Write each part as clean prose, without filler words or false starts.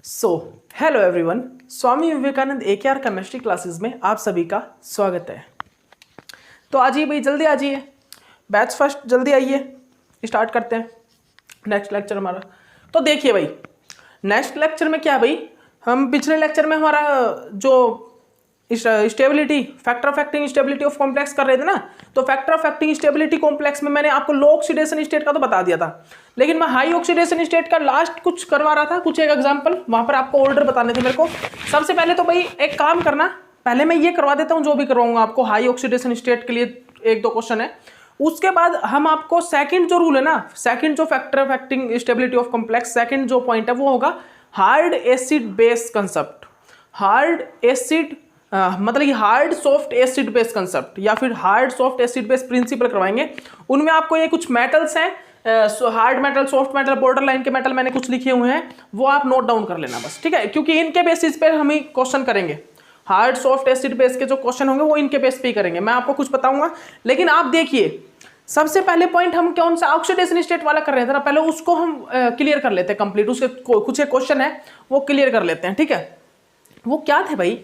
So hello everyone, Swami Vivekananda AKR chemistry classes में आप सभी का स्वागत है। तो आइए भाई, जल्दी आ जाइए, बैच फर्स्ट जल्दी आइए, स्टार्ट करते हैं नेक्स्ट लेक्चर हमारा। तो देखिए भाई, नेक्स्ट लेक्चर में क्या भाई, हम पिछले लेक्चर में हमारा जो stability, factor of acting stability of complex कर रहे थे ना, तो factor of acting stability complex में मैंने आपको लो ऑक्सीडेशन स्टेट का तो बता दिया था, लेकिन मैं हाई ऑक्सीडेशन स्टेट का लास्ट कुछ करवा रहा था, कुछ एक एग्जांपल वहां पर आपको ऑर्डर बताने थे मेरे को। सबसे पहले तो भाई एक काम करना, पहले मैं ये करवा देता हूँ जो भी करवाऊंगा आपको हाई ऑक्सीडेशन स्टेट के लिए, एक दो क्वेश्चन है, उसके बाद हम आपको सेकंड जो रूल है ना, सेकंड जो factor of acting stability of complex, second जो पॉइंट है वो होगा hard acid base concept. Hard acid मतलब कि hard soft acid base concept या फिर hard soft acid base principle करवाएंगे। उनमें आपको ये कुछ मेटल्स हैं, hard metal, soft metal, border line के मेटल मैंने कुछ लिखे हुए हैं, वो आप नोट डाउन कर लेना बस, ठीक है, क्योंकि इनके बेसिस पे हम ही क्वेश्चन करेंगे। हार्ड सॉफ्ट एसिड बेस के जो क्वेश्चन होंगे वो इनके बेस पे ही करेंगे, मैं आपको कुछ बताऊंगा। लेकिन आप देखिए, सबसे पहले पॉइंट हम कौन सा ऑक्सीडेशन स्टेट वाला कर रहे थे ना, पहले उसको हम क्लियर कर लेते हैं कंप्लीट, उसके कुछ एक क्वेश्चन है वो क्लियर कर लेते हैं, ठीक है। वो क्या थे भाई,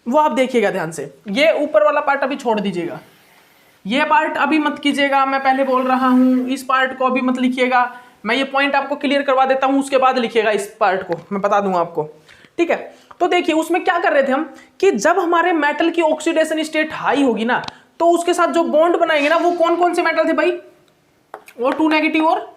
वो आप देखिएगा ध्यान से, ये ऊपर वाला पार्ट अभी छोड़ दीजिएगा, ये पार्ट अभी मत कीजिएगा, मैं पहले बोल रहा हूं, इस पार्ट को अभी मत लिखिएगा, मैं ये पॉइंट आपको क्लियर करवा देता हूं, उसके बाद लिखिएगा इस पार्ट को, मैं बता दूंगा आपको, ठीक है। तो देखिए उसमें क्या कर रहे थे हम कि जब हमारे मेटल की ऑक्सीडेशन स्टेट हाई होगी ना, तो उसके साथ जो बॉन्ड बनाएंगे ना, वो कौन कौन से मेटल थे भाई, O2 नेगेटिव और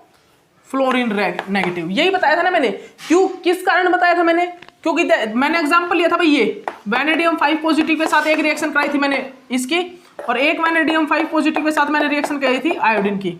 फ्लोरीन नेगेटिव, यही बताया था ना मैंने। क्यों, किस कारण बताया था मैंने, क्योंकि मैंने एग्जांपल लिया था भाई, ये वैनेडियम 5 पॉजिटिव के साथ एक रिएक्शन कराई थी मैंने इसकी, और एक वैनेडियम 5 पॉजिटिव के साथ मैंने रिएक्शन कराई थी आयोडीन की।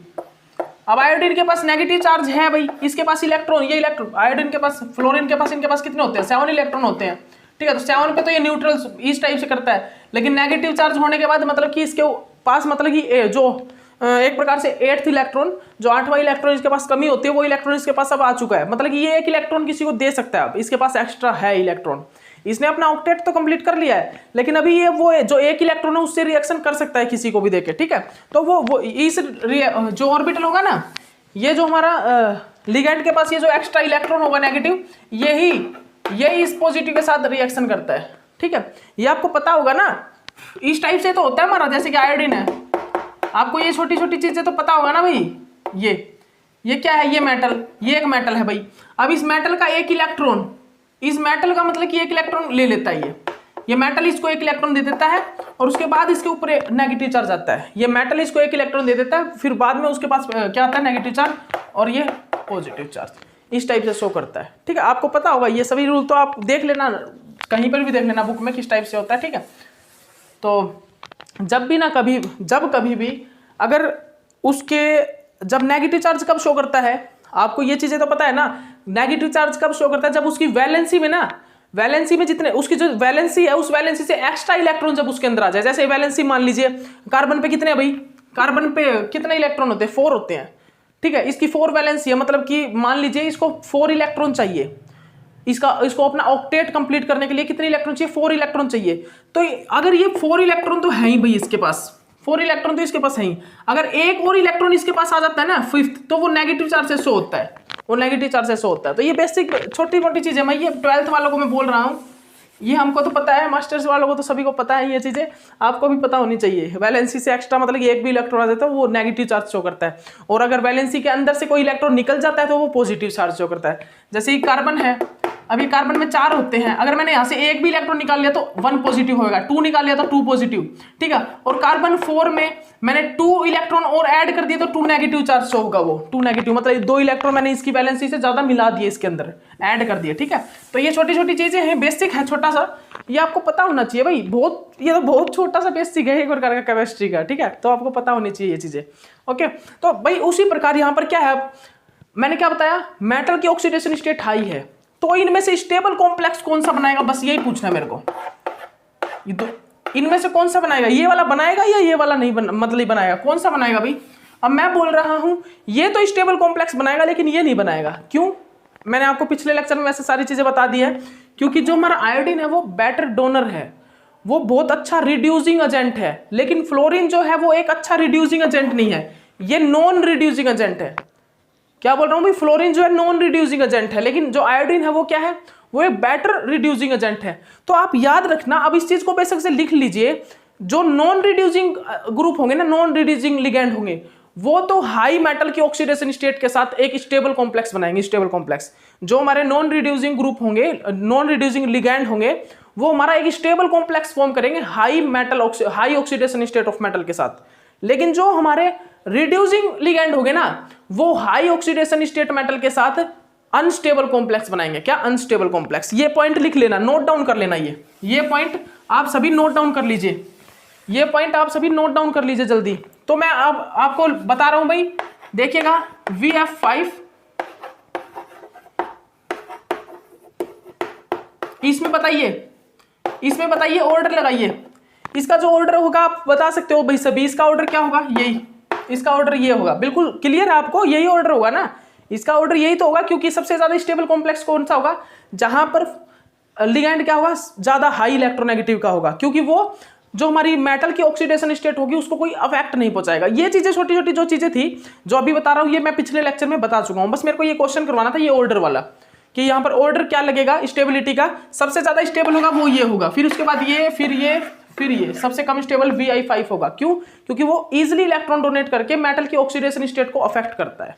अब आयोडीन के पास नेगेटिव चार्ज है भाई, इसके पास इलेक्ट्रॉन, ये इलेक्ट्रॉन, आयोडीन के पास, फ्लोरीन के पास, इनके पास कितने होते हैं, 7 इलेक्ट्रॉन होते हैं, ठीक है। तो 7 पे तो ये न्यूट्रल इस टाइप से करता है, लेकिन नेगेटिव चार्ज होने के बाद मतलब कि इसके पास मतलब कि जो एक प्रकार से 8th इलेक्ट्रॉन, जो 8वां इलेक्ट्रॉन इसके पास कमी होती है, वो इलेक्ट्रॉन इसके पास अब आ चुका है, मतलब कि ये एक इलेक्ट्रॉन किसी को दे सकता है, अब इसके पास एक्स्ट्रा है इलेक्ट्रॉन, इसने अपना ऑक्टेट तो कंप्लीट कर लिया है, लेकिन अभी ये वो जो एक इलेक्ट्रॉन है उससे रिएक्शन कर सकता है किसी को भी देके, ठीक है। तो वो इस जो ऑर्बिटल होगा ना, ये जो हमारा लिगेंड के पास ये जो एक्स्ट्रा इलेक्ट्रॉन होगा नेगेटिव, यही इस पॉजिटिव के साथ रिएक्शन करता है, ठीक है। ये आपको पता होगा ना, इस टाइप से तो होता है हमारा, जैसे कि आयोडीन है, आपको ये छोटी छोटी चीजें तो पता होगा ना भाई। ये क्या है, ये मेटल, ये एक मेटल है भाई। अब इस मेटल का एक इलेक्ट्रॉन, इस मेटल का मतलब कि एक इलेक्ट्रॉन ले लेता है, ये मेटल इसको एक इलेक्ट्रॉन दे देता है, और उसके बाद इसके ऊपर नेगेटिव चार्ज आता है, ये मेटल इसको एक इलेक्ट्रॉन दे देता है, फिर बाद में उसके पास क्या आता है, नेगेटिव चार्ज, और ये पॉजिटिव चार्ज, इस टाइप से शो करता है, ठीक है। आपको पता होगा ये सभी रूल, तो आप देख लेना, कहीं पर भी देख लेना बुक में किस टाइप से होता है, ठीक है। तो जब कभी भी अगर उसके, जब नेगेटिव चार्ज कब शो करता है, आपको ये चीजें तो पता है ना, नेगेटिव चार्ज कब शो करता है, जब उसकी वैलेंसी में ना, वैलेंसी में जितने उसकी जो वैलेंसी है, उस वैलेंसी से एक्स्ट्रा इलेक्ट्रॉन जब उसके अंदर आ जाए, जैसे वैलेंसी मान लीजिए कार्बन पे कितने भाई, कार्बन पे कितने इलेक्ट्रॉन होते हैं, 4 होते हैं, ठीक है। इसकी 4 वैलेंसी है, मतलब कि मान लीजिए इसको 4 इलेक्ट्रॉन चाहिए, इसको अपना ऑक्टेट कंप्लीट करने के लिए कितने इलेक्ट्रॉन चाहिए, 4 इलेक्ट्रॉन चाहिए। तो अगर ये 4 इलेक्ट्रॉन तो है ही भाई इसके पास, 4 इलेक्ट्रॉन तो इसके पास है ही, अगर एक और इलेक्ट्रॉन इसके पास आ जाता है ना 5th, तो वो नेगेटिव चार्ज से शो होता है, वो नेगेटिव चार्ज से शो होता है। तो ये बेसिक छोटी मोटी चीजें, मैं ये 12th वालों को मैं बोल रहा हूँ, ये हमको तो पता है, मास्टर्स वालों को तो सभी को पता है, ये चीजें आपको भी पता होनी चाहिए। वैलेंसी से एक्स्ट्रा मतलब कि एक भी इलेक्ट्रॉन आ जाता है वो नेगेटिव चार्ज शो करता है, और अगर वैलेंसी के अंदर से कोई इलेक्ट्रॉन निकल जाता है तो वो पॉजिटिव चार्ज शो करता है। जैसे ये कार्बन है, अभी कार्बन में 4 होते हैं, अगर मैंने यहाँ से एक भी इलेक्ट्रॉन निकाल लिया तो 1 पॉजिटिव होगा, 2 निकाल लिया तो 2 पॉजिटिव, ठीक है। और कार्बन 4 में मैंने 2 इलेक्ट्रॉन और ऐड कर दिए तो 2 नेगेटिव चार्ज शो होगा, वो 2 नेगेटिव, मतलब 2 इलेक्ट्रॉन मैंने इसकी वैलेंसी से ज्यादा मिला दिए, इसके अंदर ऐड कर दिए, ठीक है। तो ये छोटी छोटी चीजें हैं, बेसिक है छोटा सा, ये आपको पता होना चाहिए भाई, बहुत, ये तो बहुत छोटा सा बेसिक है एक प्रकार का केमिस्ट्री का, ठीक है। तो आपको पता होनी चाहिए ये चीजें, ओके। तो भाई उसी प्रकार यहाँ पर क्या है, मैंने क्या बताया, मेटल की ऑक्सीडेशन स्टेट हाई है, तो इनमें से स्टेबल कॉम्प्लेक्स कौन सा बनाएगा, बस यही पूछना है मेरे को, ये तो इनमें से कौन सा बनाएगा, ये वाला बनाएगा या ये वाला नहीं मतलब बनाएगा, कौन सा बनाएगा भाई। अब मैं बोल रहा हूं ये तो स्टेबल कॉम्प्लेक्स बनाएगा, लेकिन ये नहीं बनाएगा, क्यों, मैंने आपको पिछले लेक्चर में वैसे सारी चीजें बता दी है, क्योंकि जो हमारा आयोडीन है वो बेटर डोनर है, वो बहुत अच्छा रिड्यूसिंग एजेंट है, लेकिन फ्लोरीन जो है वो एक अच्छा रिड्यूसिंग एजेंट नहीं है, ये नॉन रिड्यूसिंग एजेंट है। क्या बोल रहा हूं भाई, फ्लोरीन जो है नॉन रिड्यूसिंग एजेंट है, लेकिन जो आयोडीन है वो क्या है, वो एक बेटर रिड्यूसिंग एजेंट है। तो आप याद रखना, अब इस चीज को बेशक से लिख लीजिए, जो नॉन रिड्यूसिंग ग्रुप होंगे ना, नॉन रिड्यूसिंग लिगेंड होंगे, वो तो हाई मेटल की ऑक्सीडेशन स्टेट के साथ एक स्टेबल कॉम्प्लेक्स बनाएंगे, स्टेबल कॉम्प्लेक्स। जो हमारे नॉन रिड्यूसिंग ग्रुप होंगे, नॉन रिड्यूसिंग लिगेंड होंगे, वो हमारा एक स्टेबल कॉम्प्लेक्स फॉर्म करेंगे high oxidation state of metal के साथ। लेकिन जो हमारे रिड्यूसिंग लिगेंड होंगे ना, वो हाई ऑक्सीडेशन स्टेट मेटल के साथ अनस्टेबल कॉम्प्लेक्स बनाएंगे। क्या? Unstable complex. ये पॉइंट लिख लेना, नोट डाउन कर लेना। ये पॉइंट आप सभी नोट डाउन कर लीजिए, ये पॉइंट आप सभी नोट डाउन कर लीजिए जल्दी। तो मैं अब आपको बता रहा हूं भाई, देखिएगा VF5, इसमें बताइए ऑर्डर लगाइए। इसका जो ऑर्डर होगा आप बता सकते हो भाई सभी, इसका ऑर्डर क्या होगा? यही, इसका ऑर्डर ये होगा। बिल्कुल क्लियर है आपको? यही ऑर्डर होगा ना, इसका ऑर्डर यही तो होगा, क्योंकि सबसे ज्यादा स्टेबल कॉम्प्लेक्स कौन सा होगा? जहां पर लिगेंड क्या होगा? ज्यादा हाई इलेक्ट्रोनेगेटिव का होगा, क्योंकि वो जो हमारी मेटल की ऑक्सीडेशन स्टेट होगी उसको कोई अफेक्ट नहीं पहुंचाएगा। ये चीजें छोटी छोटी जो चीजें थी जो अभी बता रहा हूं, ये मैं पिछले लेक्चर में बता चुका हूं। बस मेरे को ये क्वेश्चन करवाना था, ये ऑर्डर वाला, कि यहाँ पर ऑर्डर क्या लगेगा स्टेबिलिटी का। सबसे ज्यादा स्टेबल होगा वो ये होगा, फिर उसके बाद ये, फिर ये सबसे कम स्टेबल VI5 होगा। क्यों? क्योंकि वो इजिली इलेक्ट्रॉन डोनेट करके मेटल की ऑक्सीडेशन स्टेट को अफेक्ट करता है।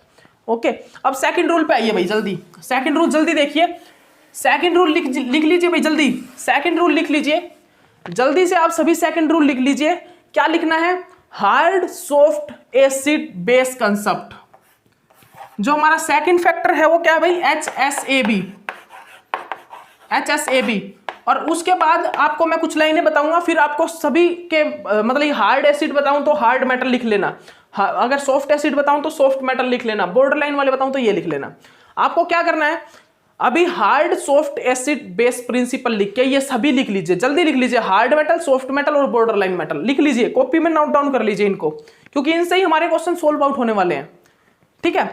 ओके, अब सेकंड रूल पे आइए भाई जल्दी। सेकंड रूल जल्दी देखिए, सेकंड रूल लिख लीजिए भाई जल्दी। सेकंड रूल लिख लीजिए जल्दी से, आप सभी सेकंड रूल लिख लीजिए। क्या लिखना है? Hard soft acid base concept. जो हमारा सेकंड फैक्टर है वो क्या है भाई? HSAB। और उसके बाद आपको मैं कुछ लाइनें बताऊंगा, फिर आपको सभी के मतलब हार्ड एसिड बताऊं तो हार्ड मेटल लिख लेना, अगर सॉफ्ट एसिड बताऊं तो सॉफ्ट मेटल लिख लेना, बॉर्डर लाइन वाले बताऊं तो ये लिख लेना। आपको क्या करना है? अभी hard soft acid base principle लिख के ये सभी लिख लीजिए, जल्दी लिख लीजिए। हार्ड मेटल, सॉफ्ट मेटल और बॉर्डर लाइन मेटल लिख लीजिए, कॉपी में नोट डाउन कर लीजिए इनको, क्योंकि इनसे ही हमारे क्वेश्चन सोल्व आउट होने वाले हैं। ठीक है,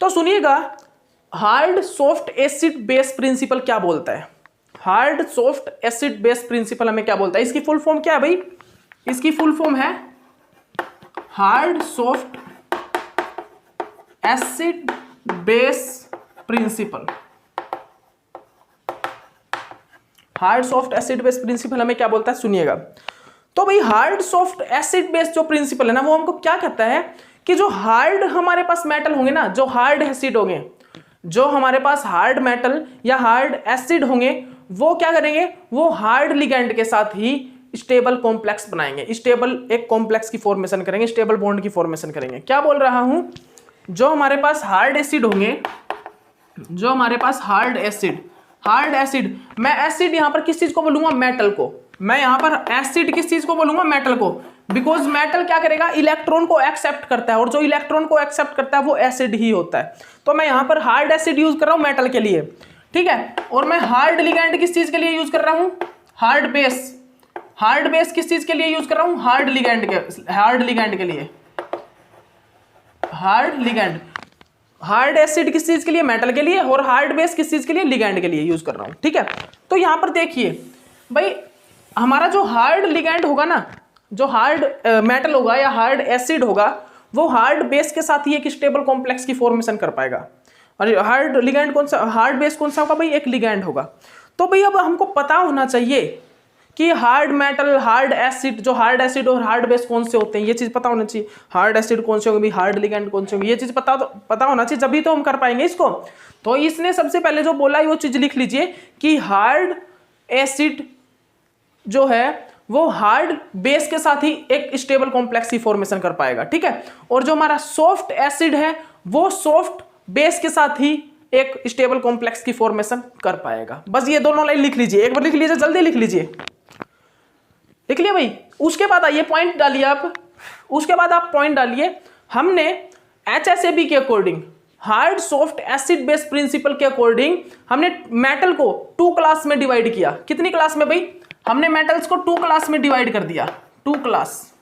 तो सुनिएगा, hard soft acid base principle क्या बोलता है? Hard soft acid base principle हमें क्या बोलता है? इसकी फुल फॉर्म क्या है भाई? इसकी फुल फॉर्म है hard soft acid base principle. Hard soft acid base principle हमें क्या बोलता है? सुनिएगा, तो भाई हार्ड सॉफ्ट एसिड बेस जो प्रिंसिपल है ना, वो हमको क्या कहता है कि जो हार्ड हमारे पास मेटल होंगे ना, जो हार्ड एसिड होंगे, जो हमारे पास हार्ड मेटल या हार्ड एसिड होंगे, वो क्या करेंगे? वो हार्ड लिगेंड के साथ ही स्टेबल कॉम्प्लेक्स बनाएंगे, स्टेबल एक कॉम्प्लेक्स की फॉर्मेशन करेंगे, स्टेबल बॉन्ड की फॉर्मेशन करेंगे। क्या बोल रहा हूं? जो हमारे पास हार्ड एसिड होंगे, जो हमारे पास हार्ड एसिड, मैं एसिड यहां पर किस चीज को बोलूंगा? मेटल को। मैं यहां पर एसिड किस चीज को बोलूंगा? मेटल को, बिकॉज मेटल क्या करेगा? इलेक्ट्रॉन को एक्सेप्ट करता है, और जो इलेक्ट्रॉन को एक्सेप्ट करता है वो एसिड ही होता है। तो मैं यहां पर हार्ड एसिड यूज कर रहा हूं मेटल के लिए, ठीक है। और मैं हार्ड लिगेंड किस चीज के लिए यूज कर रहा हूं? हार्ड बेस किस चीज के लिए यूज कर रहा हूं? हार्ड लिगेंड के लिए। हार्ड एसिड किस चीज के लिए? मेटल के लिए। और हार्ड बेस किस चीज के लिए? लिगेंड के लिए यूज कर रहा हूं, ठीक है। तो यहां पर देखिए भाई, हमारा जो हार्ड लिगेंड होगा ना, जो हार्ड मेटल होगा या हार्ड एसिड होगा, वो हार्ड बेस के साथ ही एक स्टेबल कॉम्प्लेक्स की फॉर्मेशन कर पाएगा। और हार्ड लिगेंड कौन सा, हार्ड बेस कौन सा होगा भाई? एक लिगेंड होगा। तो भाई अब हमको पता होना चाहिए कि हार्ड मेटल, हार्ड एसिड, जो हार्ड एसिड और हार्ड बेस कौन से होते हैं, ये चीज पता होना चाहिए। हार्ड एसिड कौन से होंगे, हार्ड लिगेंड कौन से होंगे, ये चीज पता होना चाहिए, जब भी तो हम कर पाएंगे इसको। तो इसने सबसे पहले जो बोला है वो चीज लिख लीजिए कि हार्ड एसिड जो है वो हार्ड बेस के साथ ही एक स्टेबल कॉम्प्लेक्स की फॉर्मेशन कर पाएगा, ठीक है। और जो हमारा सॉफ्ट एसिड है वो सॉफ्ट बेस के साथ ही एक स्टेबल कॉम्प्लेक्स की फॉर्मेशन कर पाएगा। बस ये दोनों लाइन लिख लीजिए, एक बार लिख लीजिए, जल्दी लिख लीजिए, लिख लिया भाई। उसके बाद आइए पॉइंट डालिए आप, उसके बाद आप पॉइंट डालिए। हमने HSAB के according, hard soft acid base principle के अकॉर्डिंग, हमने मेटल को 2 क्लास में डिवाइड किया। कितनी क्लास में भाई? हमने मेटल्स को 2 क्लास में डिवाइड कर दिया, 2 class.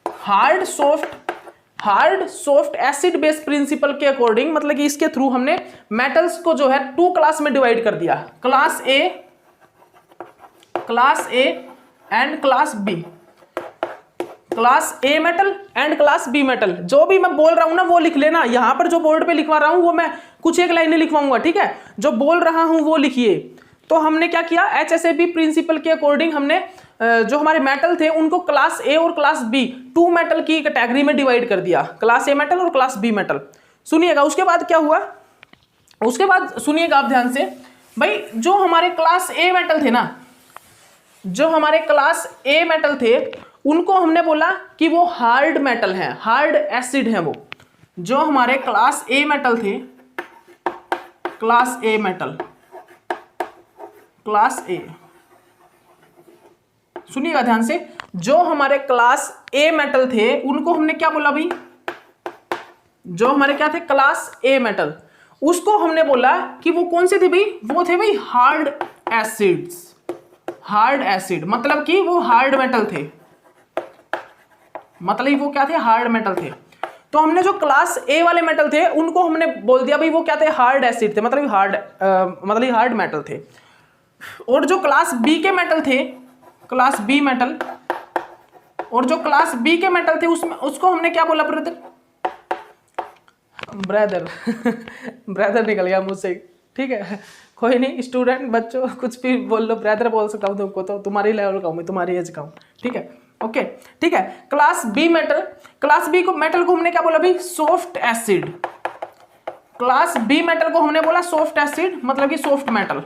Hard soft acid base principle के अकॉर्डिंग, मतलब कि इसके थ्रू हमने मेटल्स को जो है 2 क्लास में डिवाइड कर दिया, class A and class B. Class A metal and class B metal. जो भी मैं बोल रहा हूं ना वो लिख लेना, यहां पर जो बोर्ड पे लिखवा रहा हूं वो मैं कुछ एक लाइनें लिखवाऊंगा, ठीक है, जो बोल रहा हूं वो लिखिए। तो हमने क्या किया, HSAB प्रिंसिपल के अकॉर्डिंग हमने जो हमारे मेटल थे उनको क्लास ए और क्लास बी, टू मेटल की कैटेगरी में डिवाइड कर दिया, क्लास ए मेटल और क्लास बी मेटल। सुनिएगा उसके बाद क्या हुआ, उसके बाद सुनिएगा आप ध्यान से भाई, जो हमारे क्लास ए मेटल थे ना, जो हमारे क्लास ए मेटल थे उनको हमने बोला कि वो हार्ड मेटल है, हार्ड एसिड है वो। जो हमारे क्लास ए मेटल थे, क्लास ए मेटल, क्लास ए, सुनिएगा ध्यान से, जो हमारे क्लास ए मेटल थे उनको हमने क्या बोला भाई, जो हमारे क्या थे क्लास ए मेटल, उसको हमने बोला कि वो कौन से थे भाई, वो थे भाई हार्ड एसिड्स। हार्ड एसिड मतलब कि वो हार्ड मेटल थे, मतलब वो क्या थे, हार्ड मेटल थे। तो हमने जो क्लास ए वाले मेटल थे उनको हमने बोल दिया भाई वो क्या थे, हार्ड एसिड थे, मतलब हार्ड मेटल थे। और जो क्लास बी के मेटल थे, क्लास बी मेटल, और जो क्लास बी के मेटल थे उसमें उसको हमने क्या बोला, ब्रदर, ब्रदर निकल गया मुझसे, ठीक है, कोई नहीं, स्टूडेंट बच्चों कुछ भी बोल लो, ब्रदर बोल सकता हूँ तुमको, तो तुम्हारी लेवल का हूँ मैं, तुम्हारी एज का हूँ, ठीक है, ओके, ठीक है। Class B metal, class B को मेटल को हमने क्या बोला भाई, soft acid. Class B metal को हमने बोला सॉफ्ट एसिड, मतलब कि सॉफ्ट मेटल,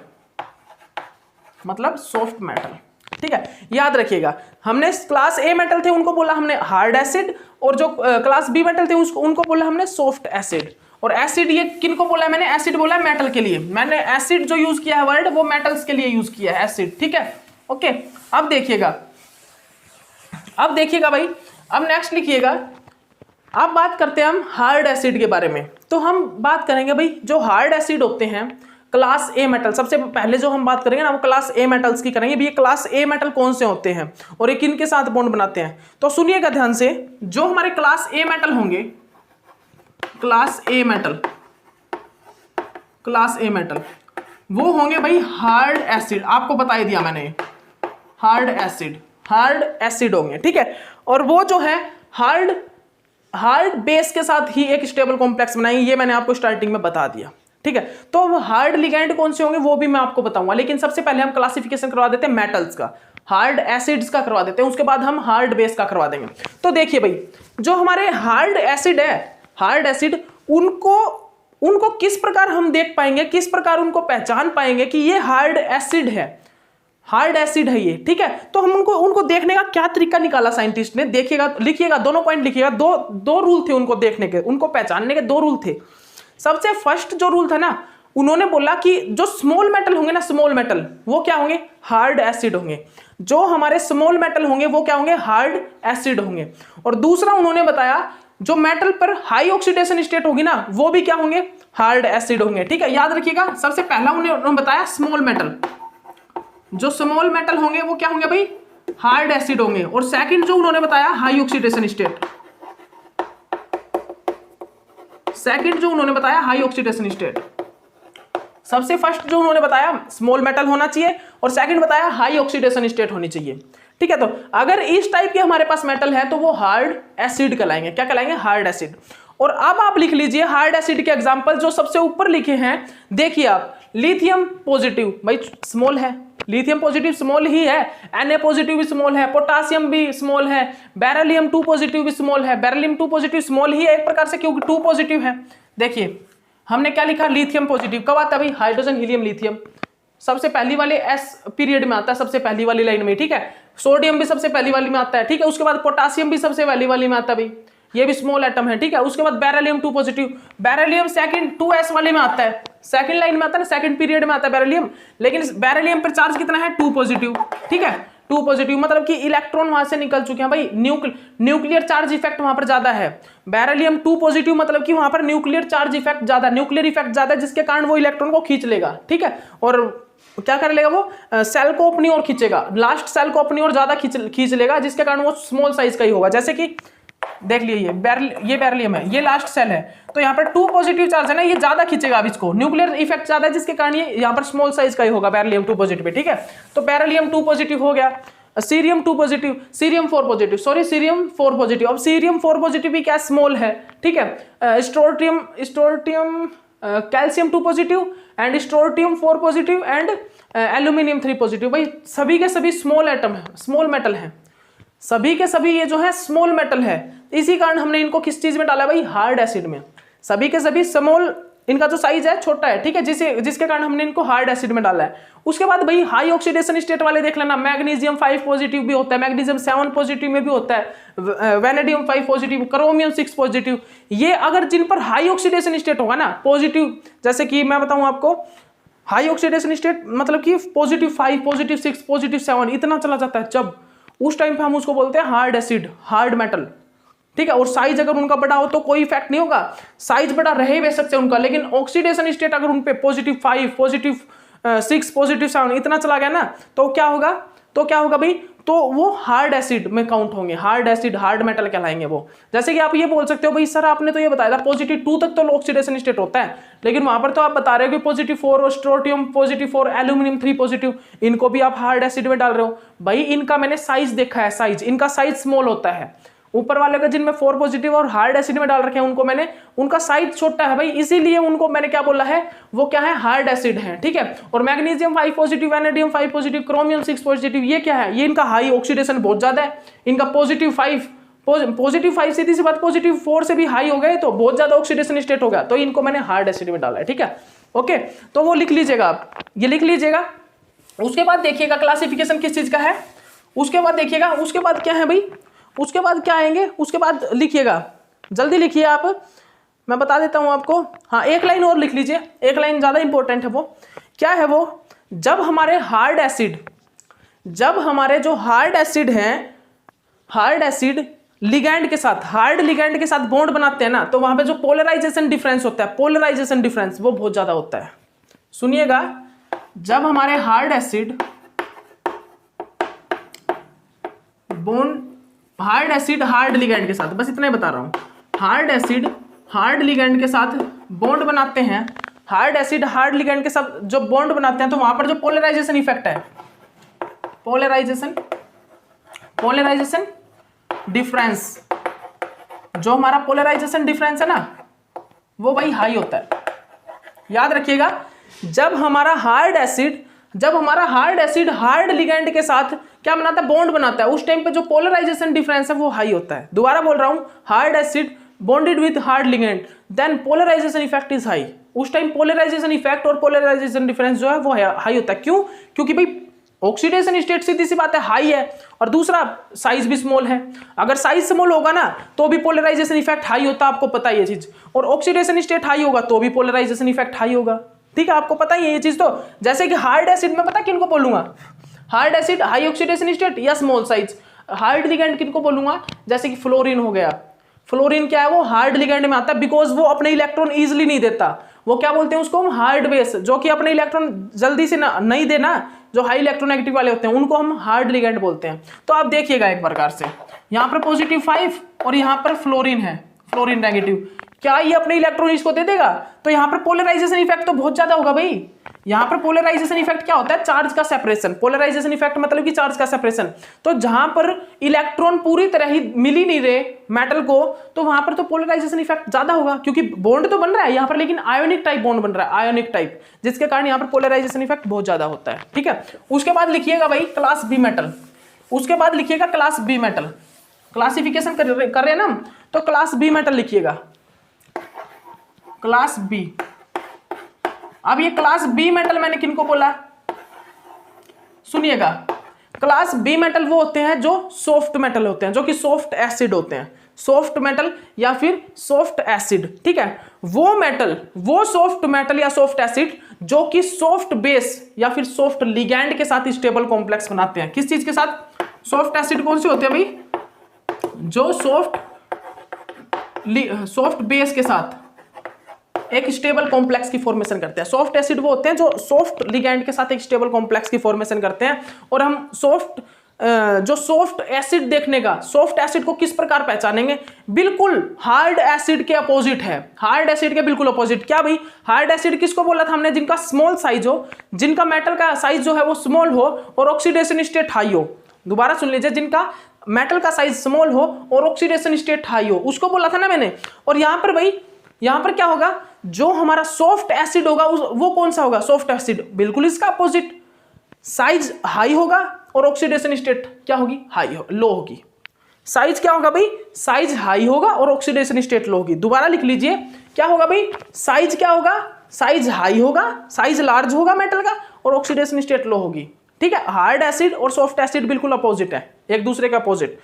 मतलब सॉफ्ट मेटल, ठीक है, याद रखिएगा। हमने क्लास ए मेटल थे उनको बोला हमने हार्ड एसिड, और जो क्लास बी मेटल थे उसको उनको बोला हमने सॉफ्ट एसिड। और एसिड ये किन को बोला है मैंने, एसिड बोला है मेटल के लिए, मैंने एसिड जो यूज किया है वर्ड वो मेटल्स के लिए यूज किया है, एसिड, ठीक है, ओके। अब देखिएगा, अब देखिएगा भाई, अब नेक्स्ट लिखिएगा। अब बात करते हैं हम हार्ड एसिड के बारे में। तो हम बात करेंगे भाई जो हार्ड एसिड होते हैं क्लास ए मेटल, सबसे पहले जो हम बात करेंगे ना वो क्लास ए मेटल्स की करेंगे। ये क्लास ए मेटल कौन से होते हैं और ये किन के साथ बॉन्ड बनाते हैं, तो सुनिएगा ध्यान से। जो हमारे क्लास ए मेटल होंगे, class A metal, class A metal, वो होंगे भाई हार्ड एसिड, आपको बता ही दिया मैंने, हार्ड एसिड, हार्ड एसिड होंगे, ठीक है। और वो जो है हार्ड बेस के साथ ही एक स्टेबल कॉम्प्लेक्स बनाएंगे, ये मैंने आपको स्टार्टिंग में बता दिया, ठीक है। तो हार्ड लिगैंड कौन से होंगे वो भी मैं आपको बताऊंगा, लेकिन सबसे पहले हम क्लासिफिकेशन करवा देते हैं मेटल्स का, हार्ड एसिड्स का करवा देते हैं, उसके बाद हम हार्ड बेस का करवा देंगे। तो देखिए भाई, जो हमारे हार्ड एसिड है, हार्ड एसिड, उनको किस प्रकार हम देख पाएंगे, किस प्रकार उनको पहचान पाएंगे कि ये हार्ड एसिड है, हार्ड एसिड है ये, ठीक है। तो हम उनको देखने का क्या तरीका निकाला साइंटिस्ट ने, देखिएगा, लिखिएगा, दोनों पॉइंट लिखिएगा। दो रूल थे उनको देखने के, उनको पहचानने के दो रूल थे। सबसे फर्स्ट जो रूल था ना, उन्होंने बोला कि जो स्मॉल मेटल होंगे ना, स्मॉल मेटल, वो क्या होंगे, हार्ड एसिड होंगे। जो हमारे स्मॉल मेटल होंगे वो क्या होंगे, हार्ड एसिड होंगे। और दूसरा उन्होंने बताया जो मेटल पर हाई ऑक्सीडेशन स्टेट होगी ना, वो भी क्या होंगे, हार्ड एसिड होंगे, ठीक है। याद रखिएगा, सबसे पहला उन्होंने बताया स्मॉल मेटल, जो स्मॉल मेटल होंगे वो क्या होंगे भाई, हार्ड एसिड होंगे। और सेकंड जो उन्होंने बताया हाई ऑक्सीडेशन स्टेट, सेकंड जो उन्होंने बताया हाई ऑक्सीडेशन स्टेट। सबसे फर्स्ट जो उन्होंने बताया स्मॉल मेटल होना चाहिए, और सेकंड बताया हाई ऑक्सीडेशन स्टेट होनी चाहिए, ठीक है। तो अगर इस टाइप के हमारे पास मेटल है तो वो हार्ड एसिड कहलाएंगे, क्या कहलाएंगे, हार्ड एसिड। और अब आप लिख लीजिए हार्ड एसिड के एग्जांपल जो सबसे ऊपर लिखे हैं, देखिए आप, लिथियम पॉजिटिव भाई स्मॉल है, लिथियम पॉजिटिव स्मॉल ही है, Na पॉजिटिव भी स्मॉल है, पोटासियम भी स्मॉल है, बेरिलियम 2 पॉजिटिव भी स्मॉल है, बेरिलियम 2 पॉजिटिव स्मॉल ही है एक प्रकार से क्योंकि 2 पॉजिटिव है। देखिए हमने क्या लिखा, लिथियम पॉजिटिव कब आता है भाई, हाइड्रोजन हीलियम लिथियम, सबसे पहली वाले एस पीरियड में आता है, सबसे पहली वाली लाइन में, ठीक है। सोडियम भी सबसे पहली वाली में आता है, ठीक है। उसके बाद पोटासियम भी सबसे पहली वाली में आता है भाई, ये भी स्मॉल एटम है, ठीक है। उसके बाद beryllium 2 positive, beryllium second 2s वाले में आता है, सेकंड लाइन में आता है ना, सेकंड पीरियड में आता है बेरिलियम, लेकिन बेरिलियम पर चार्ज कितना है, 2 पॉजिटिव, ठीक है। 2 पॉजिटिव मतलब कि इलेक्ट्रॉन वहां से निकल चुके हैं भाई, न्यूक्लियर चार्ज इफेक्ट वहां पर ज्यादा है। बेरिलियम 2 पॉजिटिव मतलब कि वहां पर न्यूक्लियर चार्ज इफेक्ट ज्यादा, न्यूक्लियर इफेक्ट ज्यादा, जिसके कारण वो इलेक्ट्रॉन को खींच लेगा, ठीक है। और क्या कर लेगा वो, सेल को अपनी ओर खींचेगा, लास्ट सेल को अपनी ओर ज्यादा खींच लेगा, जिसके कारण वो स्मॉल साइज का ही होगा। जैसे कि देख लीजिए ये बेरिलियम है, ये लास्ट सेल है, तो यहाँ पर 2 पॉजिटिव चार्ज है ना, ये ज्यादा खींचेगा अब इसको, न्यूक्लियर इफेक्ट ज्यादा है, जिसके कारण ये यहाँ पर स्मॉल साइज का ही होगा बेरिलियम 2 पॉजिटिव, ठीक है। तो बेरिलियम 2 पॉजिटिव हो गया। Cerium 2 positive, cerium 4 positive, sorry cerium 4 positive. अब सीरियम 4 पॉजिटिव भी क्या स्मॉल है, ठीक है। Strontium calcium 2 positive and strontium 4 positive and aluminium 3 positive. भाई सभी के सभी स्मॉल एटम है, स्मॉल मेटल है, सभी के सभी ये जो है स्मॉल मेटल है। इसी कारण हमने इनको किस चीज में डाला भाई, हार्ड एसिड में। सभी के सभी स्मॉल, इनका जो साइज है छोटा है, ठीक है, जिसके कारण हमने इनको हार्ड एसिड में डाला है। उसके बाद भाई हाई ऑक्सीडेशन स्टेट वाले देख लेना, मैग्नीशियम 5 पॉजिटिव भी होता है, मैग्नीशियम 7 पॉजिटिव में भी होता है, वेनेडियम 5 पॉजिटिव, क्रोमियम 6 पॉजिटिव। ये अगर जिन पर हाई ऑक्सीडेशन स्टेट होगा ना पॉजिटिव, जैसे कि मैं बताऊं आपको, हाई ऑक्सीडेशन स्टेट मतलब कि पॉजिटिव 5, पॉजिटिव 6, पॉजिटिव 7 इतना चला जाता है, जब उस टाइम पे हम उसको बोलते हैं हार्ड एसिड, हार्ड मेटल, ठीक है। और साइज अगर उनका बड़ा हो तो कोई इफेक्ट नहीं होगा, साइज बड़ा रहे भी सकते उनका, लेकिन ऑक्सीडेशन स्टेट अगर उन पे पॉजिटिव 5, पॉजिटिव 6, पॉजिटिव 7 इतना चला गया ना, तो क्या होगा भाई, तो वो हार्ड एसिड में काउंट होंगे, हार्ड एसिड, हार्ड मेटल कहलाएंगे वो। जैसे कि आप ये बोल सकते हो भाई सर आपने तो ये बताया था पॉजिटिव 2 तक तो ऑक्सीडेशन स्टेट होता है, लेकिन वहां पर तो आप बता रहे हो कि पॉजिटिव 4 स्ट्रोटियम पॉजिटिव 4, एल्यूमिनियम 3 पॉजिटिव, इनको भी आप हार्ड एसिड में डाल रहे हो। भाई इनका मैंने साइज देखा है, साइज, इनका साइज स्मॉल होता है। ऊपर वाले का जिनमें 4 पॉजिटिव और हार्ड एसिड में डाल रखे हैं उनको मैंने, उनका साइज छोटा है भाई, इसीलिए उनको मैंने क्या बोला है, वो क्या है, हार्ड एसिड है, ठीक है। और magnesium 5 positive, vanadium 5 positive, chromium 6 positive, ये क्या है, ये इनका हाई ऑक्सीडेशन बहुत ज्यादा है। इनका पॉजिटिव 5 सीधी सी बात, पॉजिटिव 4 से भी हाई हो गए तो बहुत ज्यादा ऑक्सीडेशन स्टेट हो गया, तो इनको मैंने हार्ड एसिड में डाला है, ठीक है। ओके, तो वो लिख लीजिएगा आप, ये लिख लीजिएगा। उसके बाद देखिएगा क्लासिफिकेशन किस चीज का है, उसके बाद देखिएगा, उसके बाद क्या है भाई, उसके बाद क्या आएंगे, उसके बाद लिखिएगा, जल्दी लिखिए आप, मैं बता देता हूं आपको। हाँ, एक लाइन और लिख लीजिए, एक लाइन ज्यादा इंपॉर्टेंट है। वो क्या है, वो जब हमारे हार्ड एसिड, जब हमारे जो हार्ड एसिड हैं, हार्ड एसिड लिगैंड के साथ, हार्ड लिगैंड के साथ बॉन्ड बनाते हैं ना, तो वहां पे जो पोलराइजेशन डिफरेंस होता है, पोलराइजेशन डिफरेंस वो बहुत ज्यादा होता है। सुनिएगा, जब हमारे hard acid bond, hard acid hard ligand के साथ, बस इतना ही बता रहा हूं, हार्ड एसिड हार्ड लिगैंड के साथ बॉन्ड बनाते हैं, हार्ड एसिड हार्ड लिगैंड के साथ जो बॉन्ड बनाते हैं, तो वहां पर जो पोलराइजेशन इफेक्ट है, पोलराइजेशन डिफरेंस, जो हमारा पोलराइजेशन डिफरेंस है ना, वो भाई हाई होता है। याद रखिएगा, जब हमारा हार्ड एसिड हार्ड लिगैंड के साथ क्या बनाता है, बॉन्ड बनाता है, उस टाइम पे जो पोलराइजेशन डिफरेंस है वो हाई होता है। दोबारा बोल रहा हूं, hard acid bonded with hard ligand, then polarisation effect is high. उस टाइम पोलराइजेशन इफेक्ट और पोलराइजेशन डिफरेंस जो है वो हाई होता है। क्यों? क्योंकि भाई ऑक्सीडेशन स्टेट सीधी सी बात है हाई है, और दूसरा साइज भी स्मॉल है। अगर साइज स्मॉल होगा ना तो भी पोलराइजेशन इफेक्ट हाई होता है, आपको पता है ये चीज, और ऑक्सीडेशन स्टेट हाई होगा तो भी पोलराइजेशन इफेक्ट हाई होगा, ठीक है, आपको पता ही है ये चीज। तो जैसे कि हार्ड एसिड में पता किनको बोलूंगा, hard acid high oxidation state या स्मॉल साइज, हार्ड लिगैंड किनको बोलूंगा, जैसे कि फ्लोरीन हो गया। फ्लोरीन क्या है, वो हार्ड लिगैंड में आता है, बिकॉज वो अपने इलेक्ट्रॉन इजीली नहीं देता। वो क्या बोलते हैं उसको, हम हार्ड बेस, जो कि अपने इलेक्ट्रॉन जल्दी से नहीं देना, जो हाई इलेक्ट्रोनेगेटिव वाले होते हैं उनको हम हार्ड लिगैंड बोलते हैं। तो आप देखिएगा एक प्रकार से, यहाँ पर पॉजिटिव 5 और यहाँ पर फ्लोरीन है, फ्लोरीन नेगेटिव, क्या ये अपने इलेक्ट्रॉन इसको दे देगा? तो यहाँ पर पोलराइजेशन इफेक्ट तो बहुत ज्यादा होगा भाई। यहाँ पर पोलराइजेशन इफेक्ट क्या होता है, चार्ज का सेपरेशन। पोलराइजेशन इफेक्ट मतलब कि चार्ज का सेपरेशन। तो जहां पर इलेक्ट्रॉन पूरी तरह ही मिल ही नहीं रहे मेटल को, तो वहां पर तो पोलराइजेशन इफेक्ट ज्यादा होगा, क्योंकि बॉन्ड तो बन रहा है यहाँ पर, लेकिन आयोनिक टाइप बॉन्ड बन रहा है, आयोनिक टाइप, जिसके कारण यहाँ पर पोलराइजेशन इफेक्ट बहुत ज्यादा होता है, ठीक है। उसके बाद लिखिएगा भाई क्लास बी मेटल, उसके बाद लिखिएगा क्लास बी मेटल। क्लासिफिकेशन कर रहे हैं ना, तो क्लास बी मेटल लिखिएगा, क्लास बी। अब ये क्लास बी मेटल मैंने किनको बोला, सुनिएगा, क्लास बी मेटल वो होते हैं जो सॉफ्ट मेटल होते हैं, जो कि सॉफ्ट एसिड होते हैं, सॉफ्ट मेटल या फिर सॉफ्ट एसिड, ठीक है। वो मेटल, वो सॉफ्ट मेटल या सॉफ्ट एसिड जो कि सॉफ्ट बेस या फिर सॉफ्ट लिगैंड के साथ स्टेबल कॉम्प्लेक्स बनाते हैं। किस चीज के साथ? सॉफ्ट एसिड कौन से होते हैं भाई? जो सॉफ्ट बेस के साथ एक स्टेबल कॉम्प्लेक्स की फॉर्मेशन करते हैं। सॉफ्ट एसिड वो होते हैं जो सॉफ्ट लिगैंड के साथ एक स्टेबल कॉम्प्लेक्स की फॉर्मेशन करते हैं। और हम जो सॉफ्ट एसिड देखने का, सॉफ्ट एसिड को किस प्रकार पहचानेंगे? बिल्कुल हार्ड एसिड के अपोजिट है, हार्ड एसिड के बिल्कुल अपोजिट। क्या भाई? हार्ड एसिड किसको बोला था हमने? जिनका स्मॉल साइज हो, जिनका मेटल का साइज जो है वो स्मॉल हो और ऑक्सीडेशन स्टेट हाई हो। दोबारा सुन लीजिए, जिनका मेटल का साइज स्मॉल हो और ऑक्सीडेशन स्टेट हाई हो, उसको बोला था ना मैंने। और यहां पर भाई, यहां पर क्या होगा, जो हमारा सॉफ्ट एसिड होगा वो कौन सा होगा, सॉफ्ट एसिड, बिल्कुल इसका अपोजिट, साइज हाई होगा और ऑक्सीडेशन स्टेट क्या होगी, लो होगी। साइज क्या होगा भाई, साइज हाई होगा और ऑक्सीडेशन स्टेट लो होगी। दोबारा लिख लीजिए, क्या होगा भाई, साइज क्या होगा, साइज हाई होगा, साइज लार्ज होगा मेटल का, और ऑक्सीडेशन स्टेट लो होगी। ठीक है, हार्ड एसिड और सॉफ्ट एसिड बिल्कुल अपोजिट है, एक दूसरे के अपोजिट।